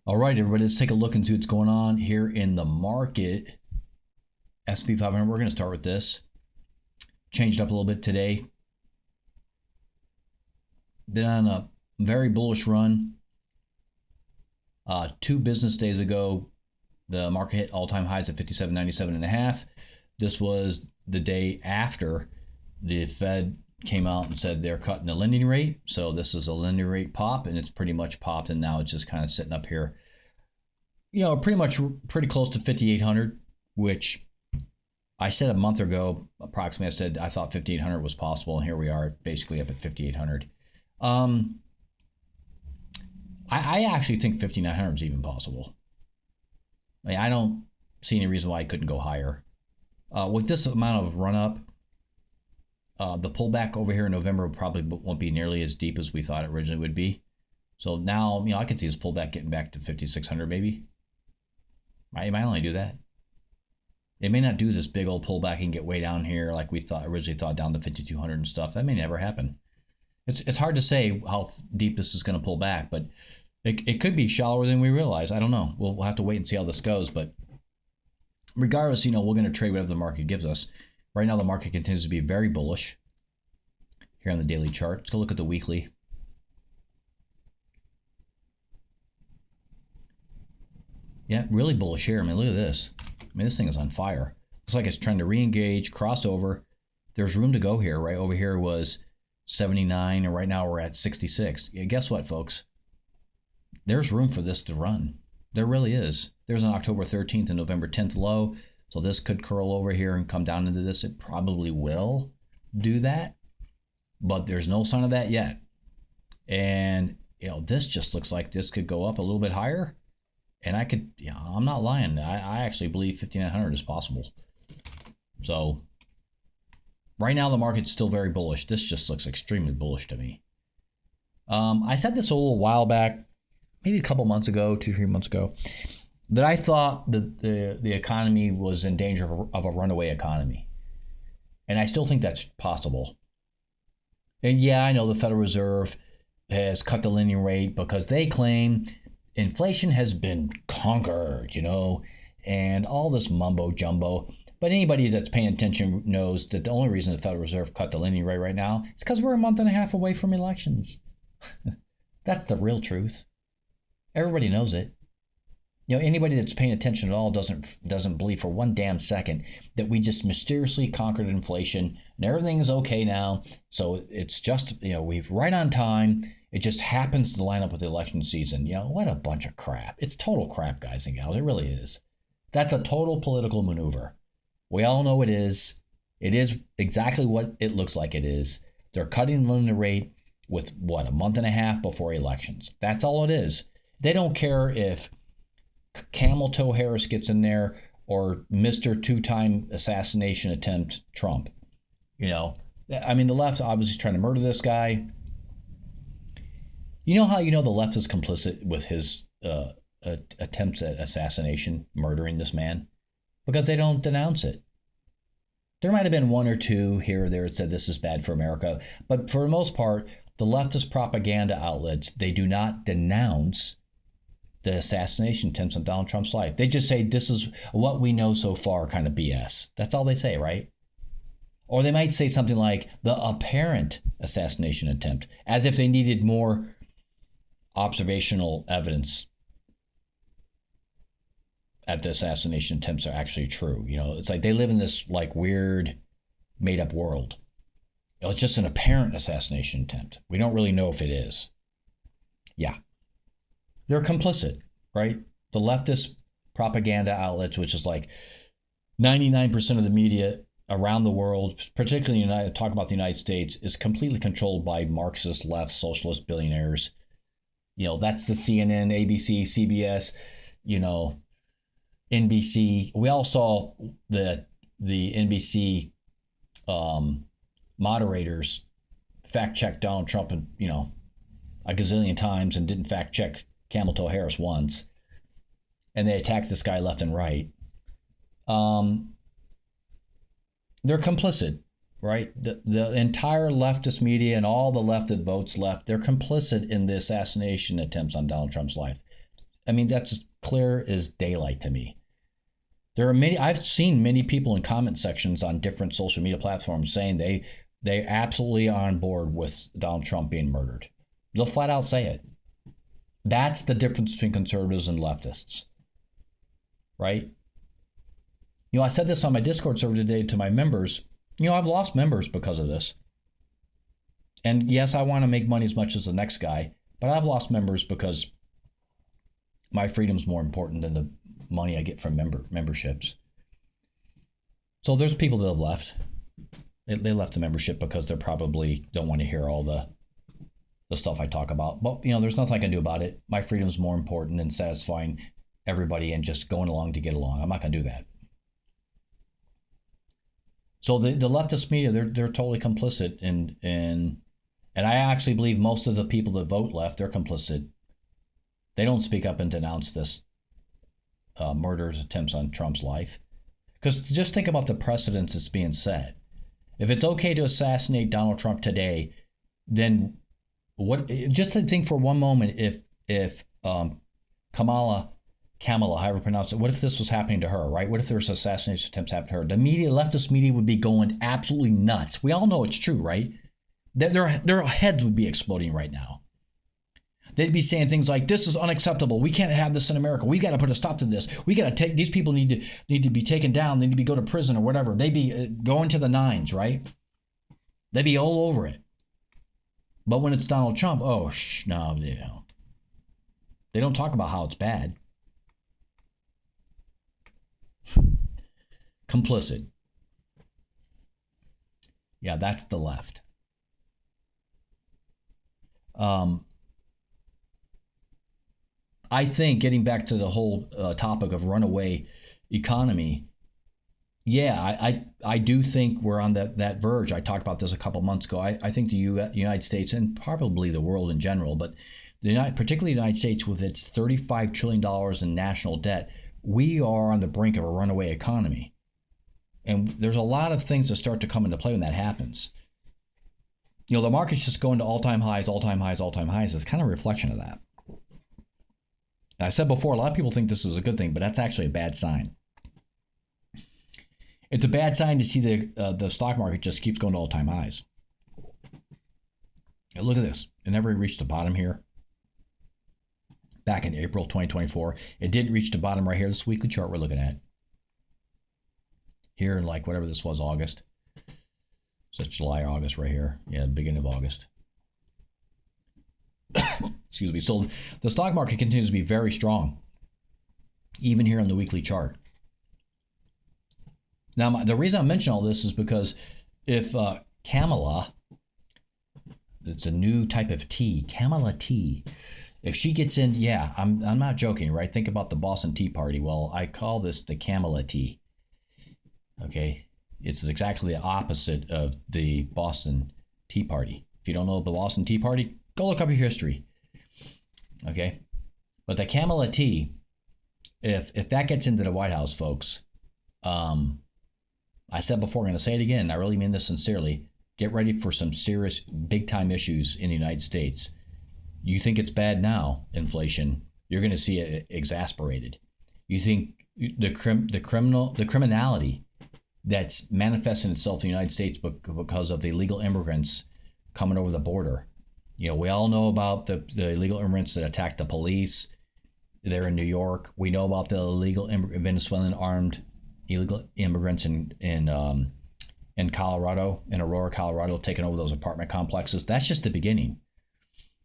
All right, everybody, let's take a look and see what's going on here in the market. S&P 500, we're going to start with this. Changed up a little bit today. Been on a very bullish run. 2 business days ago, the market hit all-time highs at 57.97.5. This was the day after the Fed came out and said they're cutting the lending rate. So this is a lending rate pop, and it's pretty much popped, and now it's just kind of sitting up here. Pretty close to 5,800, which I said a month ago, approximately. I said I thought 5,800 was possible, and here we are, basically up at 5,800. I actually think 5,900 is even possible. I don't see any reason why it couldn't go higher. With this amount of run up, the pullback over here in November probably won't be nearly as deep as we thought it originally would be. So now, I could see this pullback getting back to 5,600 maybe. It might only do that. It may not do this big old pullback and get way down here like we originally thought, down to 5,200 and stuff. That may never happen. It's hard to say how deep this is going to pull back, but it could be shallower than we realize. I don't know. We'll have to wait and see how this goes. But regardless, we're going to trade whatever the market gives us. Right now, the market continues to be very bullish here on the daily chart. Let's go look at the weekly. Yeah, really bullish here. Look at this. This thing is on fire. Looks like it's trying to re-engage, cross over. There's room to go here. Right over here was 79, and right now we're at 66. Yeah, guess what, folks? There's room for this to run. There really is. There's an October 13th and November 10th low. So this could curl over here and come down into this. It probably will do that, but there's no sign of that yet. And, this just looks like this could go up a little bit higher. And I'm not lying. I actually believe 5,900 is possible. So right now the market's still very bullish. This just looks extremely bullish to me. I said this a little while back, maybe a couple months ago, 2-3 months ago, that I thought that the economy was in danger of a runaway economy. And I still think that's possible. And yeah, I know the Federal Reserve has cut the lending rate because they claim inflation has been conquered, and all this mumbo jumbo. But anybody that's paying attention knows that the only reason the Federal Reserve cut the lending rate right now is because we're a month and a half away from elections. That's the real truth. Everybody knows it. Anybody that's paying attention at all doesn't believe for one damn second that we just mysteriously conquered inflation and everything is okay now. So it's just, we've right on time. It just happens to line up with the election season. What a bunch of crap. It's total crap, guys and gals. It really is. That's a total political maneuver. We all know it is. It is exactly what it looks like it is. They're cutting the lending rate with, a month and a half before elections. That's all it is. They don't care if Camel Toe Harris gets in there or Mr. Two-time assassination attempt Trump. The left obviously is trying to murder this guy. You know how the left is complicit with his attempts at assassination, murdering this man? Because they don't denounce it. There might have been one or two here or there that said this is bad for America, but for the most part, the leftist propaganda outlets, they do not denounce the assassination attempts on Donald Trump's life. They just say this is what we know so far, kind of BS. That's all they say, right? Or they might say something like the apparent assassination attempt, as if they needed more observational evidence that the assassination attempts are actually true. It's like they live in this weird made up world. It's just an apparent assassination attempt. We don't really know if it is. Yeah. They're complicit, right? The leftist propaganda outlets, which is 99% of the media around the world, particularly talk about the United States, is completely controlled by Marxist left socialist billionaires. That's the CNN, ABC, CBS, NBC. We all saw the NBC moderators fact check Donald Trump and a gazillion times and didn't fact check Camel Toe Harris once, and they attacked this guy left and right. They're complicit, right? The entire leftist media and all the left that votes left, they're complicit in the assassination attempts on Donald Trump's life. I mean, that's clear as daylight to me. There are many, I've seen many people in comment sections on different social media platforms saying they absolutely are on board with Donald Trump being murdered. They'll flat out say it. That's the difference between conservatives and leftists, right? You know, I said this on my Discord server today to my members. You know, I've lost members because of this. And yes, I want to make money as much as the next guy, but I've lost members because my freedom's more important than the money I get from memberships. So there's people that have left. They left the membership because they probably don't want to hear all the stuff I talk about. But, you know, there's nothing I can do about it. My freedom's more important than satisfying everybody and just going along to get along. I'm not going to do that. So the leftist media, they're totally complicit and I actually believe most of the people that vote left, they're complicit. They don't speak up and denounce this murder's attempts on Trump's life. Because just think about the precedents that's being set. If it's okay to assassinate Donald Trump today, then what? Just to think for one moment, if Kamala, however you pronounce it, what if this was happening to her, right? What if there was assassination attempts happening to her? The media, leftist media, would be going absolutely nuts. We all know it's true, right? Their heads would be exploding right now. They'd be saying things like, "This is unacceptable. We can't have this in America. We got to put a stop to this. We got to take these people need to be taken down. They need to go to prison or whatever." They'd be going to the nines, right? They'd be all over it. But when it's Donald Trump, no, they don't. They don't talk about how it's bad. Complicit. Yeah, that's the left. I think getting back to the whole topic of runaway economy, yeah, I do think we're on that verge. I talked about this a couple months ago. I think the United States and probably the world in general, but particularly the United States with its $35 trillion in national debt, we are on the brink of a runaway economy. And there's a lot of things that start to come into play when that happens. You know, the market's just going to all-time highs, all-time highs, all-time highs. It's kind of a reflection of that. I said before, a lot of people think this is a good thing, but that's actually a bad sign. It's a bad sign to see the stock market just keeps going to all-time highs. And look at this. It never reached the bottom here. Back in April 2024. It didn't reach the bottom right here. This weekly chart we're looking at. Here in like whatever this was, August. So it's July or August right here. Yeah, beginning of August. Excuse me. So the stock market continues to be very strong, even here on the weekly chart. Now, the reason I mention all this is because if Kamala, it's a new type of tea, Kamala tea. If she gets in, yeah, I'm not joking, right? Think about the Boston Tea Party. Well, I call this the Kamala tea. Okay, it's exactly the opposite of the Boston Tea Party. If you don't know the Boston Tea Party, go look up your history. Okay, but the Kamala tea, if that gets into the White House, folks, I said before, I'm going to say it again. I really mean this sincerely. Get ready for some serious, big-time issues in the United States. You think it's bad now, inflation? You're going to see it exasperated. You think the criminality that's manifesting itself in the United States because of the illegal immigrants coming over the border. You know, we all know about the illegal immigrants that attacked the police. They're in New York. We know about the illegal Venezuelan armed illegal immigrants in Colorado, in Aurora, Colorado, taking over those apartment complexes. That's just the beginning.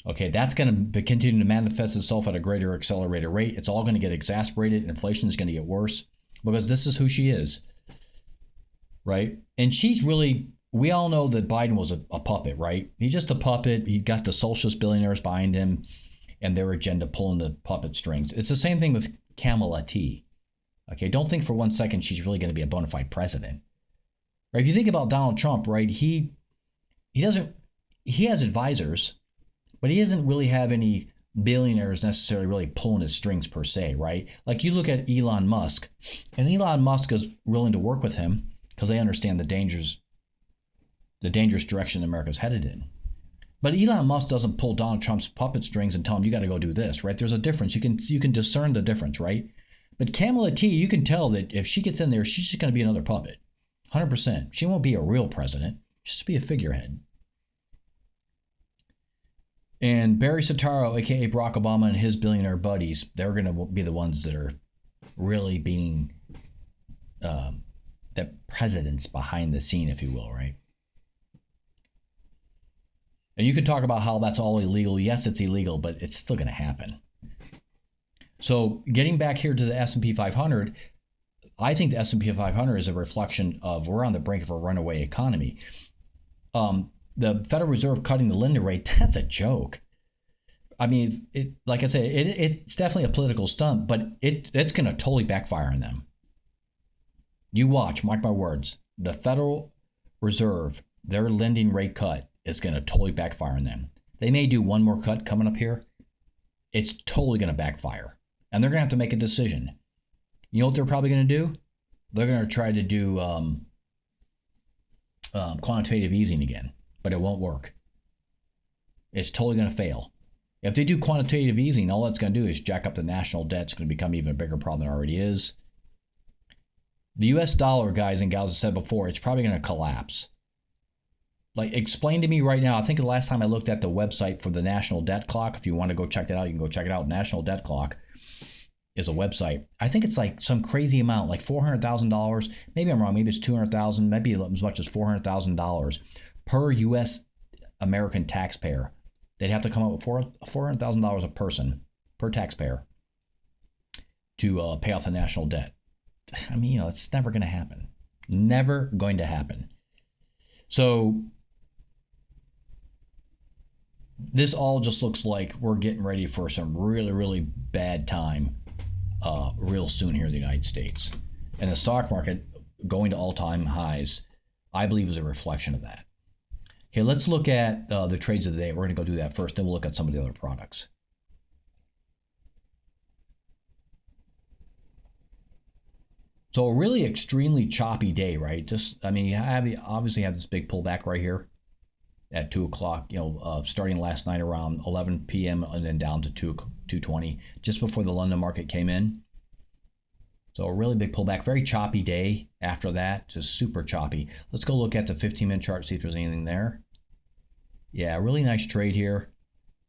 Okay, that's going to continue to manifest itself at a greater accelerated rate. It's all going to get exacerbated. Inflation is going to get worse because this is who she is, right? And she's really, we all know that Biden was a puppet, right? He's just a puppet. He got the socialist billionaires behind him and their agenda pulling the puppet strings. It's the same thing with Kamala T. Okay, don't think for 1 second she's really going to be a bona fide president. Right? If you think about Donald Trump, right, he has advisors, but he doesn't really have any billionaires necessarily really pulling his strings per se, right? Like you look at Elon Musk, and Elon Musk is willing to work with him because they understand the dangerous direction America's headed in. But Elon Musk doesn't pull Donald Trump's puppet strings and tell him you got to go do this, right? There's a difference. You can discern the difference, right? But Kamala T, you can tell that if she gets in there, she's just going to be another puppet, 100%. She won't be a real president. She'll just be a figurehead. And Barry Soetoro, aka Barack Obama, and his billionaire buddies, they're going to be the ones that are really being the presidents behind the scene, if you will, right? And you can talk about how that's all illegal. Yes, it's illegal, but it's still going to happen. So getting back here to the S&P 500, I think the S&P 500 is a reflection of we're on the brink of a runaway economy. The Federal Reserve cutting the lending rate, that's a joke. I mean, like I said, it's definitely a political stunt, but it's going to totally backfire on them. You watch, mark my words, the Federal Reserve, their lending rate cut is going to totally backfire on them. They may do one more cut coming up here. It's totally going to backfire. And they're going to have to make a decision. You know what they're probably going to do? They're going to try to do quantitative easing again, but it won't work. It's totally going to fail. If they do quantitative easing, all that's going to do is jack up the national debt. It's going to become even a bigger problem than it already is. The US dollar, guys and gals, I said before, it's probably going to collapse. Like, explain to me right now, I think the last time I looked at the website for the National Debt Clock, if you want to go check that out, you can go check it out. National Debt Clock is a website. I think it's like some crazy amount, like $400,000. Maybe I'm wrong. Maybe it's $200,000. Maybe as much as $400,000 per U.S. American taxpayer. They'd have to come up with $400,000 a person per taxpayer to pay off the national debt. I mean, it's never going to happen. Never going to happen. So this all just looks like we're getting ready for some really, really bad time real soon here in the United States. And the stock market going to all-time highs, I believe, is a reflection of that. Okay, let's look at the trades of the day. We're going to go do that first, then we'll look at some of the other products. So a really extremely choppy day, right? You obviously have this big pullback right here at 2 o'clock, starting last night around 11 p.m. and then down to 2:20, just before the London market came in. So a really big pullback, very choppy day after that, just super choppy. Let's go look at the 15-minute chart, see if there's anything there. Yeah, really nice trade here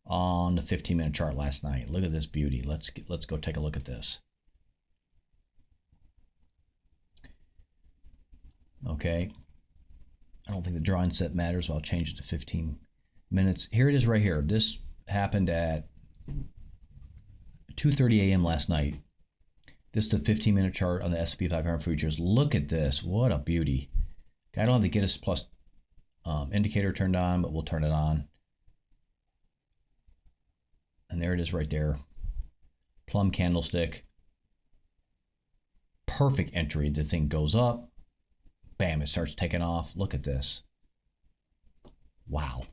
on the 15-minute chart last night. Look at this beauty. Let's go take a look at this. Okay, I don't think the drawing set matters, so I'll change it to 15 minutes. Here it is right here. This happened at 2:30 a.m. last night. This is the 15-minute chart on the S&P 500 futures. Look at this. What a beauty. I don't have the Get Us Plus indicator turned on, but we'll turn it on. And there it is right there. Plum candlestick. Perfect entry. The thing goes up. Bam, it starts taking off. Look at this. Wow.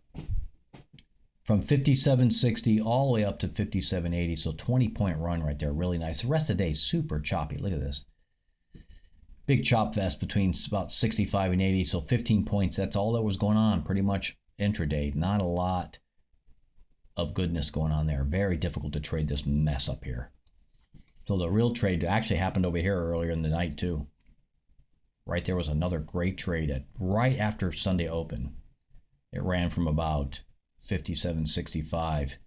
From 57.60 all the way up to 57.80. So 20-point run right there. Really nice. The rest of the day, super choppy. Look at this. Big chop fest between about 65 and 80. So 15 points. That's all that was going on pretty much intraday. Not a lot of goodness going on there. Very difficult to trade this mess up here. So the real trade actually happened over here earlier in the night too. Right there was another great trade right after Sunday open. It ran from about 57.65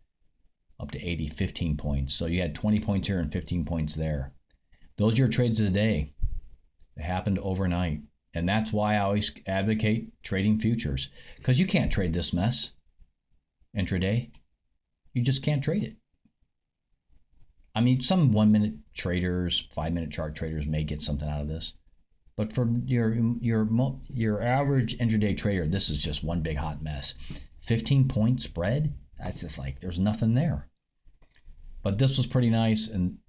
up to 80, 15 points. So you had 20 points here and 15 points there. Those are your trades of the day. They happened overnight. And that's why I always advocate trading futures, because you can't trade this mess intraday. You just can't trade it. I mean, some 1-minute traders, 5-minute chart traders may get something out of this. But for your average intraday trader, this is just one big hot mess. 15-point spread, that's just like there's nothing there. But this was pretty nice, and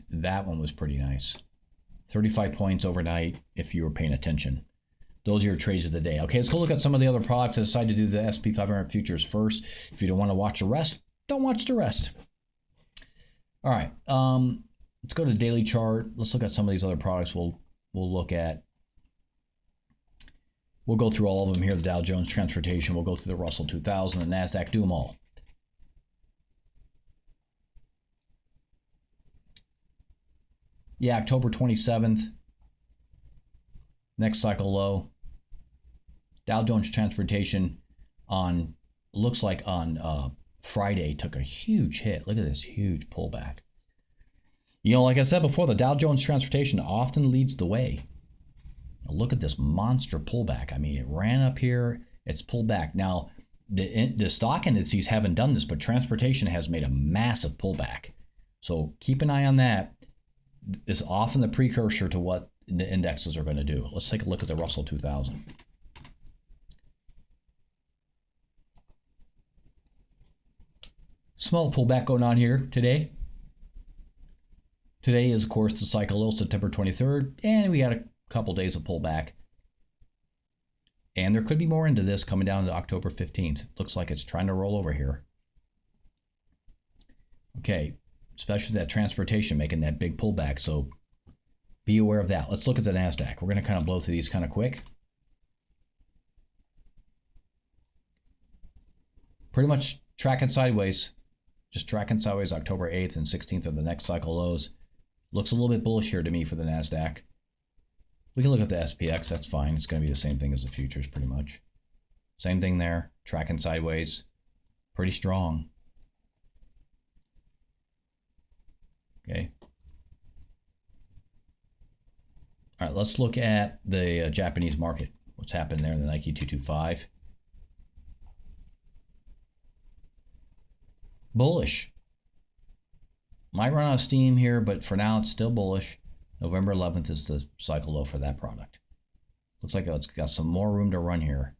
that one was pretty nice. 35 points overnight if you were paying attention. Those are your trades of the day. Okay, let's go look at some of the other products. I decided to do the S&P 500 futures first. If you don't want to watch the rest, don't watch the rest. All right, let's go to the daily chart. Let's look at some of these other products. We'll look at We'll go through all of them here. The Dow Jones Transportation. We'll go through the Russell 2000, the NASDAQ. Do them all. Yeah, October 27th. Next cycle low. Dow Jones Transportation looks like on Friday took a huge hit. Look at this huge pullback. You know, like I said before, the Dow Jones Transportation often leads the way. Look at this monster pullback. I mean, it ran up here, it's pulled back. Now, the stock indices haven't done this, but transportation has made a massive pullback. So keep an eye on that. It's often the precursor to what the indexes are going to do. Let's take a look at the Russell 2000. Small pullback going on here today. Today is, of course, the cycle low, September 23rd, and we had a couple days of pullback. And there could be more into this coming down to October 15th. Looks like it's trying to roll over here. Okay, especially that transportation making that big pullback, so be aware of that. Let's look at the NASDAQ. We're going to kind of blow through these kind of quick. Pretty much tracking sideways. Just tracking sideways. October 8th and 16th are the next cycle lows. Looks a little bit bullish here to me for the NASDAQ. We can look at the SPX. That's fine. It's going to be the same thing as the futures pretty much. Same thing there. Tracking sideways. Pretty strong. Okay. All right, let's look at the Japanese market. What's happened there in the Nikkei 225. Bullish. Might run out of steam here, but for now it's still bullish. November 11th is the cycle low for that product. Looks like it's got some more room to run here.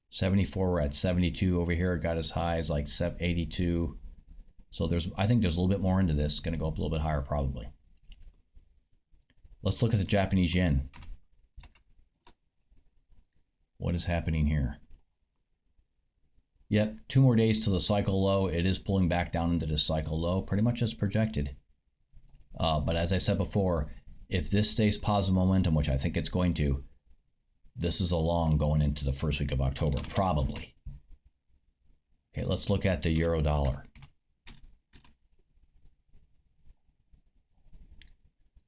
74, we're at 72 over here. It got as high as like 82. So I think there's a little bit more into this. It's going to go up a little bit higher probably. Let's look at the Japanese yen. What is happening here? Yep, 2 more days to the cycle low. It is pulling back down into the cycle low, pretty much as projected. But as I said before, if this stays positive momentum, which I think it's going to, this is a long going into the first week of October, probably. Okay, let's look at the euro dollar.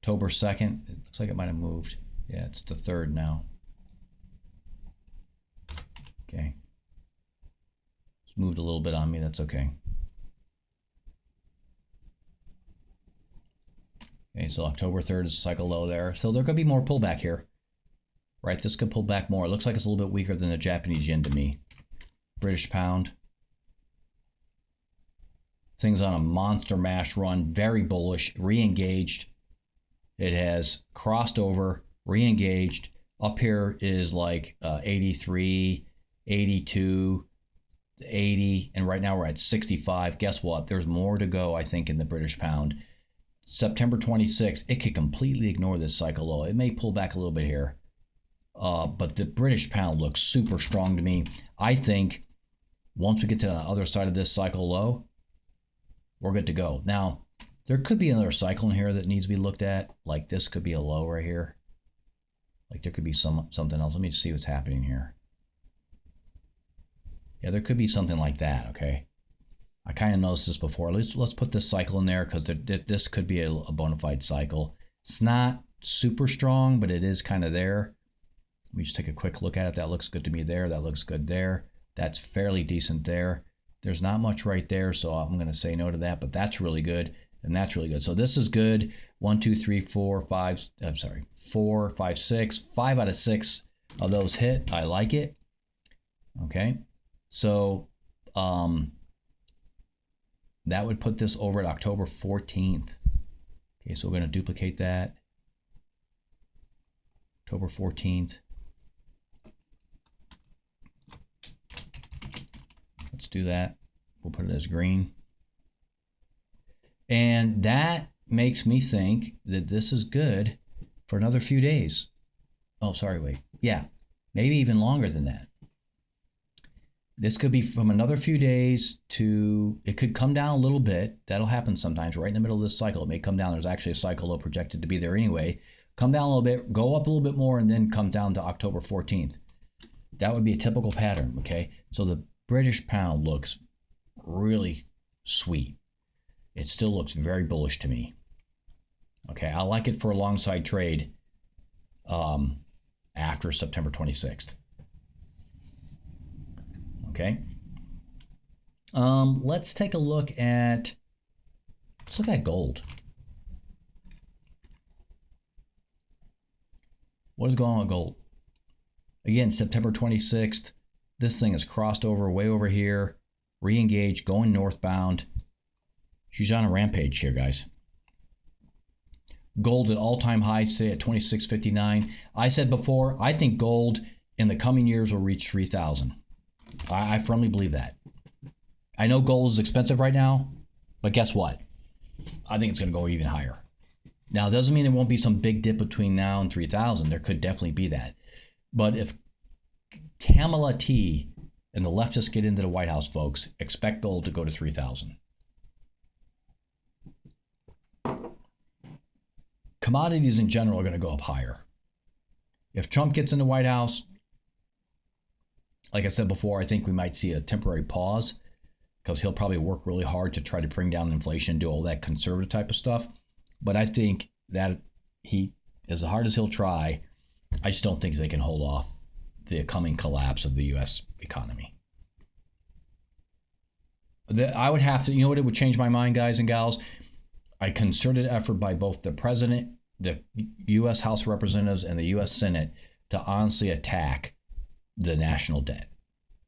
October 2nd, it looks like it might have moved. Yeah, it's the 3rd now. Okay. It's moved a little bit on me, that's okay. Okay, so October 3rd is cycle low there. So there could be more pullback here. Right, this could pull back more. It looks like it's a little bit weaker than the Japanese yen to me. British pound. Things on a monster mash run, very bullish, re-engaged. It has crossed over, re-engaged. Up here is like 83, 82, 80, and right now we're at 65. Guess what? There's more to go, I think, in the British pound. September 26th, it could completely ignore this cycle low. It may pull back a little bit here. But the British pound looks super strong to me. I think once we get to the other side of this cycle low, we're good to go. Now, there could be another cycle in here that needs to be looked at. Like this could be a low right here. Like there could be something else. Let me just see what's happening here. Yeah, there could be something like that, okay? I kind of noticed this before. Let's put this cycle in there because this could be a bona fide cycle. It's not super strong, but it is kind of there. Let me just take a quick look at it. That looks good to me there. That looks good there. That's fairly decent there. There's not much right there, so I'm going to say no to that, but that's really good, and that's really good. So this is good. 1, 2, 3, 4, 5. I'm sorry, 4, 5, 6. 5 out of 6 of those hit. I like it. Okay, so that would put this over at October 14th. Okay, so we're going to duplicate that. October 14th. Let's do that. We'll put it as green. And that makes me think that this is good for another few days. Oh, sorry, wait. Yeah, maybe even longer than that. This could be from another few days to, it could come down a little bit. That'll happen sometimes right in the middle of this cycle. It may come down. There's actually a cycle low projected to be there anyway. come down a little bit, go up a little bit more, and then come down to October 14th. That would be a typical pattern, okay? So the British pound looks really sweet. It still looks very bullish to me. Okay, I like it for a long side trade after September 26th. Okay. Let's take a look at gold. What is going on with gold? Again, September 26th, this thing has crossed over way over here, re-engaged, going northbound. She's on a rampage here, guys. Gold at all-time highs today at 26.59. I said before, I think gold in the coming years will reach 3,000. I firmly believe that. I know gold is expensive right now, but guess what? I think it's going to go even higher. Now, it doesn't mean there won't be some big dip between now and 3,000. There could definitely be that. But if Kamala T and the leftists get into the White House, folks, expect gold to go to 3,000. Commodities in general are going to go up higher. If Trump gets in the White House, like I said before, I think we might see a temporary pause because he'll probably work really hard to try to bring down inflation and do all that conservative type of stuff. But I think that he, as hard as he'll try, I just don't think they can hold off the coming collapse of the U.S. economy. I would have to, you know what, it would change my mind, guys and gals? A concerted effort by both the president, the U.S. House of Representatives, and the U.S. Senate to honestly attack the national debt.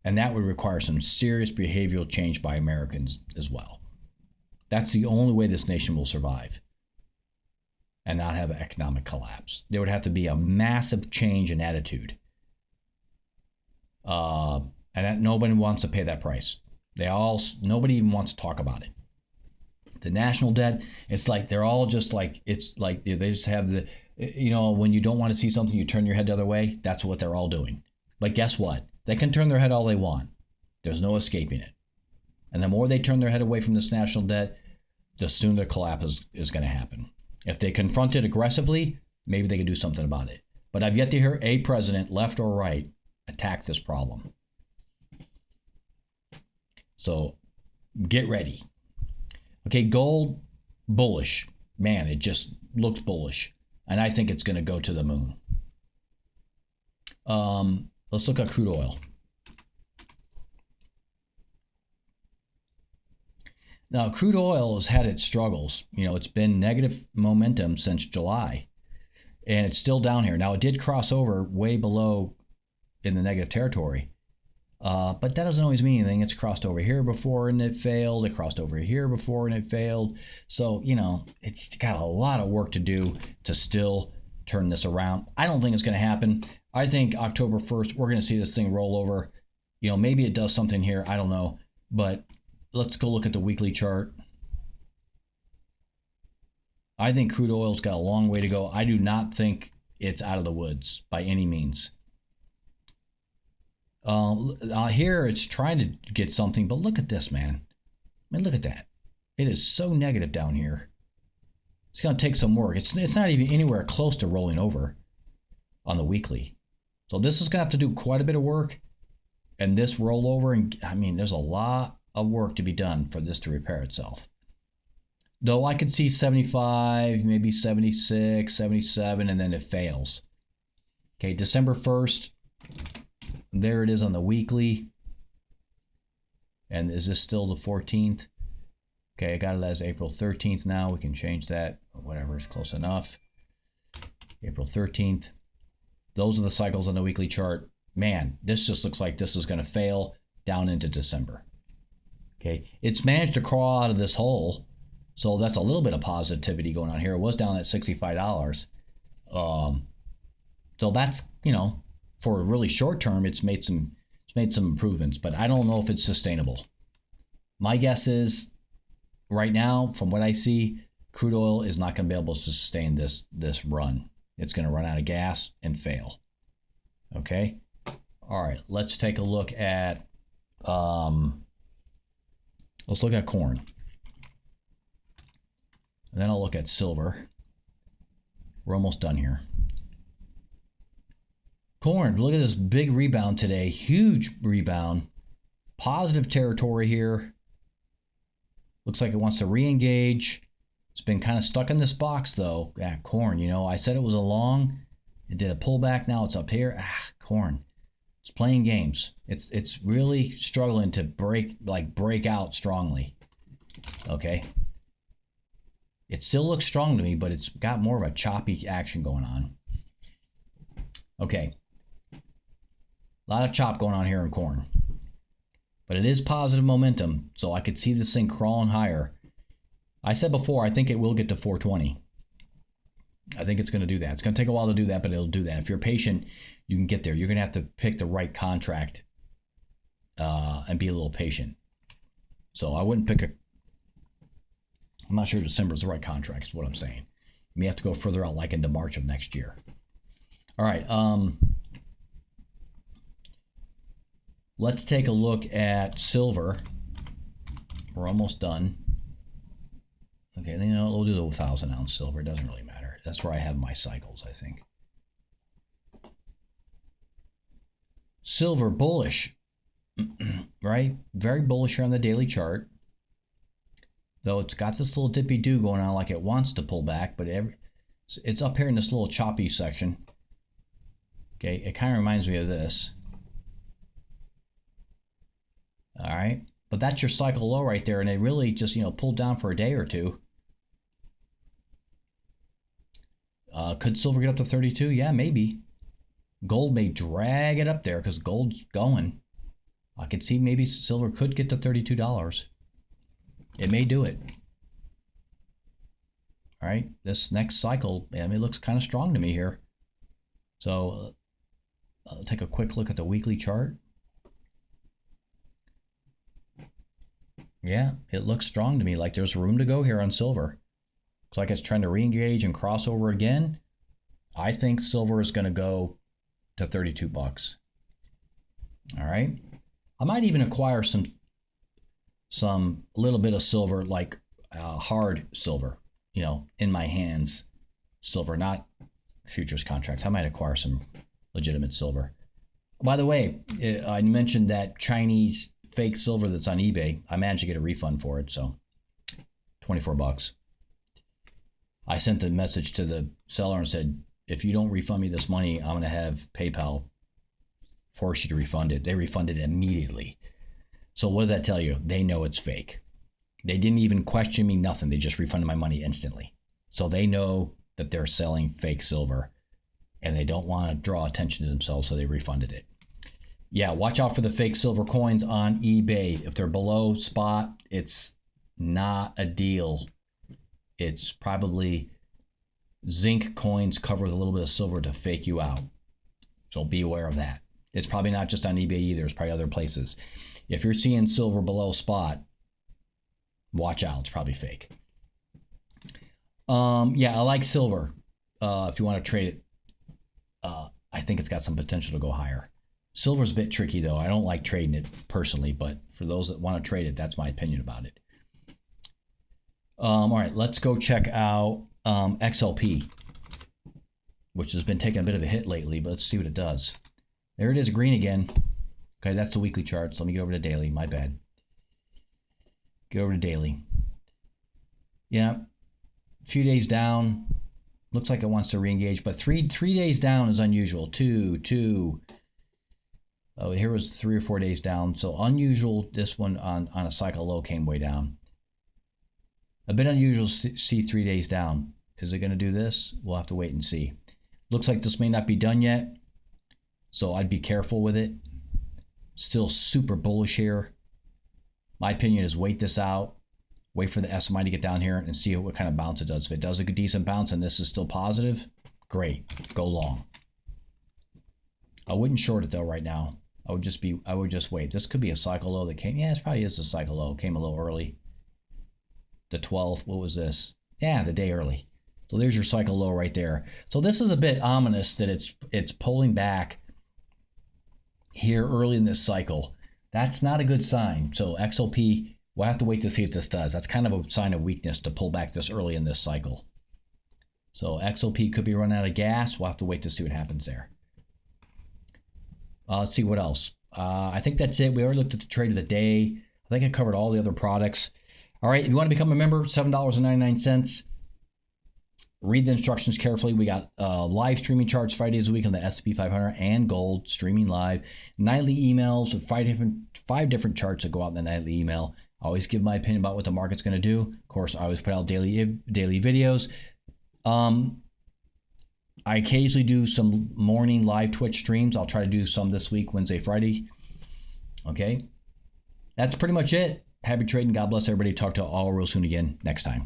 And that would require some serious behavioral change by Americans as well. That's the only way this nation will survive and not have an economic collapse. There would have to be a massive change in attitude. And that nobody wants to pay that price. Nobody even wants to talk about it. The national debt, it's like they're all just like, it's like they just have the, you know, when you don't want to see something, you turn your head the other way. That's what they're all doing. But guess what? They can turn their head all they want. There's no escaping it. And the more they turn their head away from this national debt, the sooner the collapse is going to happen. If they confront it aggressively, maybe they can do something about it. But I've yet to hear a president, left or right, attack this problem. So get ready. Okay, gold, bullish. Man, it just looks bullish. And I think it's going to go to the moon. Let's look at crude oil. Now, crude oil has had its struggles. You know, it's been negative momentum since July, and it's still down here. Now, it did cross over way below in the negative territory, but that doesn't always mean anything. It's crossed over here before and it failed. It crossed over here before and it failed. So, you know, it's got a lot of work to do to still turn this around. I don't think it's going to happen. I think October 1st, we're going to see this thing roll over. You know, maybe it does something here. I don't know. But let's go look at the weekly chart. I think crude oil's got a long way to go. I do not think it's out of the woods by any means. Here it's trying to get something, but look at this, man. I mean, look at that. It is so negative down here. It's going to take some work. It's not even anywhere close to rolling over on the weekly. So this is going to have to do quite a bit of work. And this rollover, and I mean, there's a lot of work to be done for this to repair itself. Though I could see 75, maybe 76, 77, and then it fails. Okay, December 1st. There it is on the weekly. And is this still the 14th? Okay, I got it as April 13th now. We can change that. Whatever, it's close enough. April 13th. Those are the cycles on the weekly chart. Man, this just looks like this is going to fail down into December. Okay, it's managed to crawl out of this hole. So that's a little bit of positivity going on here. It was down at $65. So that's, you know, for a really short term, it's made some improvements, but I don't know if it's sustainable. My guess is right now, from what I see, crude oil is not going to be able to sustain this run. It's going to run out of gas and fail. Okay. All right. Let's take a look at corn. And then I'll look at silver. We're almost done here. Corn, look at this big rebound today. Huge rebound. Positive territory here. Looks like it wants to re-engage. It's been kind of stuck in this box though. Corn, you know, I said it was a long. It did a pullback. Now it's up here. Corn. It's playing games. It's really struggling to break out strongly. Okay. It still looks strong to me, but it's got more of a choppy action going on. Okay. A lot of chop going on here in corn. But it is positive momentum, so I could see this thing crawling higher. I said before, I think it will get to 420. I think it's going to do that. It's going to take a while to do that, but it'll do that. If you're patient, you can get there. You're going to have to pick the right contract and be a little patient. So I wouldn't pick I'm not sure December is the right contract, is what I'm saying. You may have to go further out, like into March of next year. All right. Let's take a look at silver. We're almost done. Okay, then, you know, we'll do the 1,000 ounce silver. It doesn't really matter. That's where I have my cycles, I think. Silver, bullish, right? Very bullish here on the daily chart. Though it's got this little dippy-do going on like it wants to pull back, but it's up here in this little choppy section. Okay, it kind of reminds me of this. All right, but that's your cycle low right there, and it really just, you know, pulled down for a day or two. Could silver get up to 32? Yeah, maybe. Gold may drag it up there because gold's going. I could see maybe silver could get to $32. It may do it. All right, this next cycle, I mean, it looks kind of strong to me here. So I'll take a quick look at the weekly chart. Yeah, it looks strong to me, like there's room to go here on silver. Looks like it's trying to re-engage and cross over again. I think silver is going to go to 32 bucks. All right. I might even acquire some little bit of silver, like hard silver, you know, in my hands. Silver, not futures contracts. I might acquire some legitimate silver. By the way, I mentioned that Chinese fake silver that's on eBay. I managed to get a refund for it, so 24 bucks. I sent a message to the seller and said, if you don't refund me this money, I'm going to have PayPal force you to refund it. They refunded it immediately. So what does that tell you? They know it's fake. They didn't even question me, nothing. They just refunded my money instantly. So they know that they're selling fake silver and they don't want to draw attention to themselves, so they refunded it. Yeah, watch out for the fake silver coins on eBay. If they're below spot, it's not a deal. It's probably zinc coins covered with a little bit of silver to fake you out. So be aware of that. It's probably not just on eBay either. It's probably other places. If you're seeing silver below spot, watch out. It's probably fake. Yeah, I like silver. If you want to trade it, I think it's got some potential to go higher. Silver's a bit tricky, though. I don't like trading it personally, but for those that want to trade it, that's my opinion about it. All right, let's go check out XLP, which has been taking a bit of a hit lately, but let's see what it does. There it is, green again. Okay, that's the weekly chart. So let me get over to daily. My bad. Get over to daily. Yeah, a few days down. Looks like it wants to re-engage, but three days down is unusual. Two. Oh, here was 3 or 4 days down. So unusual. This one on a cycle low came way down. A bit unusual to see 3 days down. Is it going to do this? We'll have to wait and see. Looks like this may not be done yet, so I'd be careful with it. Still super bullish here. My opinion is wait this out. Wait for the SMI to get down here and see what kind of bounce it does. If it does a good decent bounce and this is still positive, great. Go long. I wouldn't short it though right now. I would just wait. This could be a cycle low that came. Yeah, it probably is a cycle low. It came a little early. The 12th, what was this? Yeah, the day early. So there's your cycle low right there. So this is a bit ominous that it's pulling back here early in this cycle. That's not a good sign. So XLP, we'll have to wait to see what this does. That's kind of a sign of weakness to pull back this early in this cycle. So XOP could be running out of gas. We'll have to wait to see what happens there. Let's see what else. I think that's it. We already looked at the trade of the day. I think I covered all the other products. All right, if you want to become a member, $7.99. Read the instructions carefully. We got live streaming charts 5 days a week on the S&P 500 and gold, streaming live. Nightly emails with five different charts that go out in the nightly email. I always give my opinion about what the market's going to do. Of course, I always put out daily videos. I occasionally do some morning live Twitch streams. I'll try to do some this week, Wednesday, Friday. Okay. That's pretty much it. Happy trading. God bless everybody. Talk to all real soon again next time.